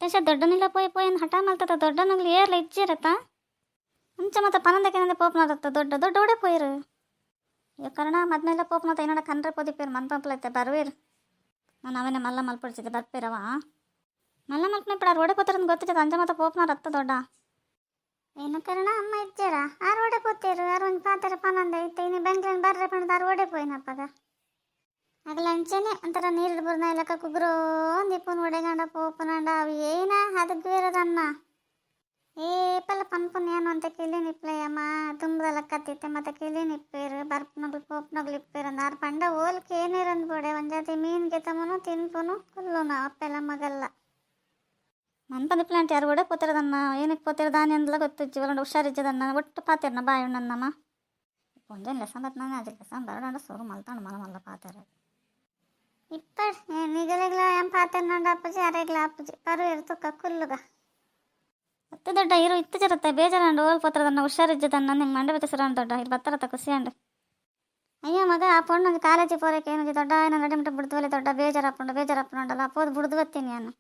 तशा दड्डनीला पोय पोयन हटा मालता दड्डनगली ಏರ್ಲ ಇಜ್ಜಿರತ್ತ ಮುಂಚೆ ಮತ್ತೆ ಪನಂದಕ್ಕೆ ಪೋಪ್ನತ್ತ ದೊಡ್ಡ ದೊಡ್ಡ ಒಡೆ ಪೋಯ್ರು ಈ ಕಾರಣ ಮದ್ಮೇಲೆ ಪೋಪ್ನತ್ತ ಏನಡ ಕನ್ರೆ ಪೋದಿಪ್ಪೇರು ಮನ್ಪಂಪ್ಲೈತೆ ಬರ್ವೀರು ನಾನು ಅವನೇ ಮಲ್ಲ ಮಲ್ಪಡಿಸಿದ್ದೆ ಬರ್ಪೇರವ ಮಲ್ಲ ಮಲ್ಪನೆ ಬಿಡ ಒಡೆ ಪೋತಾರಂದು ಗೊತ್ತಿದೆ ಅಂಜ ಮತ್ತೆ ಪೋಪ್ನ ರತ್ತ ದೊಡ್ಡ ಏನು ಕಾರಣ ಅಮ್ಮ ಇಜ್ಜಾರ ಆರು ಒಡೆ ಪೋತೇರು ಆರು ಒಂದು ಪಾತ್ರೆ ಪನಂದ ಐತೆ ಇನ್ನು ಬೆಂಗ್ಳೂರಿನ ಬರ್ರೆ ಪಣದ ಆರು ಒಡೆ ಪೋಯ್ನಪ್ಪಗ ಆಗಲ ಅಂಚೆನೆ ಒಂಥರ ನೀರು ಬರ್ನ ಇಲ್ಲಕ್ಕ ಕುಗ್ರೋ ದೀಪನ್ ಒಡೆಗಂಡ ಪೋಪನಂಡ ಅವು ಏನ ಅದಕ್ಕೆ ಬೇರದನ್ನ ಏಪಲ್ಲ ಪನ್ಪನ್ ಏನು ಅಂತ ಕಿಲಿ ನಿಪ್ಲೆಯಮ್ಮ ತುಂಬದಲ್ಲ ಕತ್ತಿತ್ತೆ ಮತ್ತೆ ಕಿಲಿ ನಿಪ್ಪೇರು ಬರ್ಪನಗ್ಲು ಪೋಪ್ನಗ್ಲು ಇಪ್ಪೇರು ಅಂದ ಆರು ಪಂಡ ಓಲ್ಕೆ ಏನಿರಂದು ಬೋಡೆ ಒಂದು ಜಾತಿ ಮೀನ್ಗೆ ತಮ್ಮನು ತಿನ್ಪುನು ಕುಲ್ಲುನು ಅಪ್ಪೆಲ್ಲ ಮಗಲ್ಲ ಮನ್ಪಂದಿಪ್ಲೆ ಅಂತ ಯಾರು ಒಡೆ ಪೋತಿರೋದನ್ನ ಏನಕ್ಕೆ ಪೋತಿರೋದಾನಿ ಅಂದಲ ಗೊತ್ತಿಜ್ಜಿ ಒಳ್ಳೆ ಹುಷಾರಿಜ್ಜದನ್ನ ಒಟ್ಟು ಪಾತಿರ್ನ ಬಾಯಿ ನನ್ನಮ್ಮ ಒಂದೇನು ಲೆಸನ್ ಬತ್ ನಾನು ಅದು ಲೆಸನ್ ಬರಡ ಸೋರು ಮಲ್ತಾಂಡು ಮಲ ಮಲ್ಲ ಪಾತಿರ ಇಪ್ಪಡ್ ನಿಗಲಿಗ್ಲ ಏನ್ ಪಾತಿರ್ನಂಡ ಅಪ್ಪಜಿ ಅರೆಗ್ಲ ಅಪ್ಪಜಿ ಪರು ಇರ್ತಕ್ಕ ಕುಲ್ಲುಗ ಮತ್ತೆ ದೊಡ್ಡ ಇರು ಇತ್ತು ಜರತ್ತೆ ಬೇಜಾರಂಡು ಓಲ್ ಪೋತಿರೋದನ್ನ ಹುಷಾರಿಜ್ಜದನ್ನ ನಿಂಗೆ ಮಂಡೆ ಬತ್ತಿಸಿರೋಣ ದೊಡ್ಡ ಇದು ಬತ್ತಾರತ್ತ ಖುಷಿಯಂಡು ಅಯ್ಯೋ ಮಗ ಆ ಪೊಣ್ಣಗೆ ಕಾಲೇಜಿ ಪೋರಕ್ಕೆ ಏನು ದೊಡ್ಡ ಏನೋ ನಡಿಮಿಟ ಬಿಡ್ದುವಲ್ಲಿ ದೊಡ್ಡ ಬೇಜಾರಪ್ಪುಂಡಲ್ಲ ಅಪ್ಪೋದು ಬಿಡ್ದು ಬತ್ತೀನಿ ನಾನು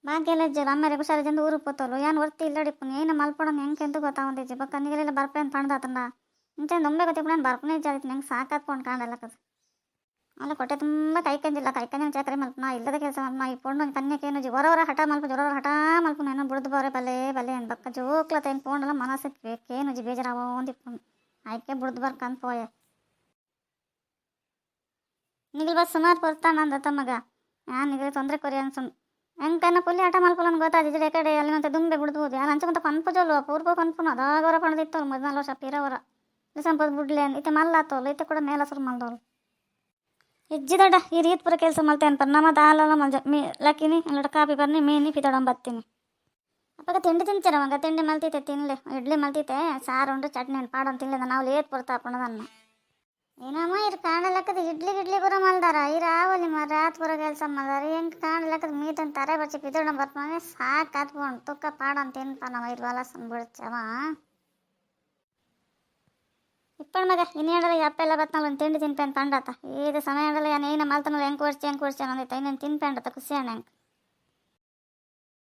ಭಾಗ್ಯಲ್ಲ ಇಜ್ಜಲ್ಲ ಅಮ್ಮರೆ ಹುಷಾರಿಜಂದು ಊರು ಪೋತೋಲು ಏನು ವರ್ತಿ ಇಲ್ಲಡಿಪ್ಪುನಿ ಏನು ಮಲ್ಪಡೋನು ಹೆಂಗೆ ಎಂದು ಗೊತ್ತಾಗೊಂದಿಜ್ಜಿ ಬಕ್ಕ ನಿಗಲೆಲ್ಲ ಬರ್ಪೇನು ಪಣ್ದಾತಂಡ ಇಂಚೆ ದೊಂಬೆ ಗೊತ್ತಿಪ್ಪು ನಾನು ಬರ್ಪನೇ ಇಜ್ಜಾದಿತ್ತು ನಂಗೆ ಸಾಕಾತ್ಕೊಂಡು ಕಾಣಲ್ಲ ಕದ ಅಲ್ಲ ಕೊಟ್ಟೆ ತುಂಬ ಕೈಕಂಜಿಲ್ಲ ಕೈಕಂಜಿನ ಚಕ್ರೆ ಮಲ್ಪನ ಇಲ್ಲದ ಕೆಲಸ ಮಲ್ಪನ ಈ ಪೊಣ್ಣು ಕನ್ಯಕೇನು ಜಿ ಹೊರವರ ಹಠ ಮಲ್ಪ ಜೊರವರ ಹಠ ಮಲ್ಪನ ಏನೋ ಬಿಡ್ದು ಬೋರೆ ಬಲೆ ಬಲೆ ಅನ್ ಬಕ್ಕ ಜೋಕ್ಲತ್ತ ಏನು ಪೋಂಡಲ್ಲ ಮನಸ್ಸಕ್ಕೆ ಬೇಕೇನು ಜಿ ಬೇಜಾರಾವೋ ಒಂದಿಪ್ಪು ಆಯ್ಕೆ ಬಿಡ್ದು ಬರ್ಕಂತ ಪೋಯೆ ನಿಗಲ್ ಬಸ್ ಸುಮಾರು ಬರ್ತಾನ ಅಂದ ತಮ್ಮಗ ನಾನು ನಿಗಲ್ ತೊಂದರೆ ಕೊರಿ ಅನ್ಸುಂಡು ಹೆಂಕನ್ನ ಪುಲ್ಲಿ ಹಠ ಮಲ್ಪಲನ್ ಗೊತ್ತಾದಿದ್ರೆ ಕಡೆ ಅಲ್ಲಿ ಮತ್ತೆ ದುಂಬೆ ಬಿಡ್ಬೋದು ಯಾರು ಅಂಚೆ ಮತ್ತೆ ಪನ್ಪು ಜೋಲು ಪೂರ್ವ ಪನ್ಪುನು ಅದಾಗವರ ಪಣದಿತ್ತು 14 ವರ್ಷ ಪೀರವರ ಸಂಪದ ಬಿಡ್ಲೆ ಇತ್ತೆ ಮಲ್ಲಾತೋಲು ಇತ್ತೆ ಕೂಡ ಮೇಲಸರು ಮಲ್ದೋಳು ಇಜ್ಜಿ ದೊಡ್ಡ ಈ ರೀತಿ ಪುರ ಕೆಲಸ ಮಲ್ತೆ ಅನ್ಪರ್ ನಮ್ಮ ದಾಲ ಮಲ್ಜ ಮೀ ಲಕ್ಕಿನಿ ಅಲ್ಲಡ ಕಾಪಿ ಬರ್ನಿ ಮೀನಿ ಪಿತೊಡಂ ಬತ್ತೀನಿ ಅಪ್ಪಾಗ ತಿಂಡಿ ತಿಂತೀರ ಮಗ ತಿಂಡಿ ಮಲ್ತೈತೆ ತಿನ್ಲೆ ಇಡ್ಲಿ ಮಲ್ತೈತೆ ಸಾರು ಉಂಡು ಚಟ್ನಿ ಉಂಡು ಪಾಡೊಂದು ತಿನ್ಲಿದ ನಾವು ಲೇಟ್ ಪುರ್ತಾ ಹಾಕೊಂಡದನ್ನ ಏನಮ್ಮ ಇರು ಕಾಣಲಕ್ಕದ ಇಡ್ಲಿ ಬರೋ ಮಲ್ದಾರ ಈ ರಾವಲಿ ರಾತ್ ಪುರ ಕೆಲಸ ಮಲ್ದಾರ ಹೆಂಗೆ ಕಾಣಲಕ್ಕದ ಮೀತಂತ ತಾರೆ ಬಚ್ಚಿ ಪಿತೊಡಂ ಬರ್ತಾನೆ ಸಾಕು ಹತ್ಕೊಂಡು ತುಕ್ಕ ಪಾಡೊಂದು ತಿನ್ಪ ನಾವು ಇರು ವಲಸನ್ ಬಿಡ್ಚವ ಇಪ್ಪಣ ಮಗ ಇನ್ನೇಡಲ್ಲ ಅಪ್ಪೆಲ್ಲ ಬತ್ನಲ್ಲ ಒಂದು ತಿಂಡಿ ತಿನ್ಪೇನು ಪಂಡಾತ ಇದು ಸಮಯ ಆಡಲ್ಲ ಏನು ಮಲ್ತನಲ್ಲ ಹೆಂಗೆ ಕೊಡ್ಸಿ ಅಂದಿತ್ತು ಇನ್ನೇನು ತಿನ್ಪೇಂಡತ್ತ ಖುಷಿ ಅಣ್ಣ ಹೆಂಗೆ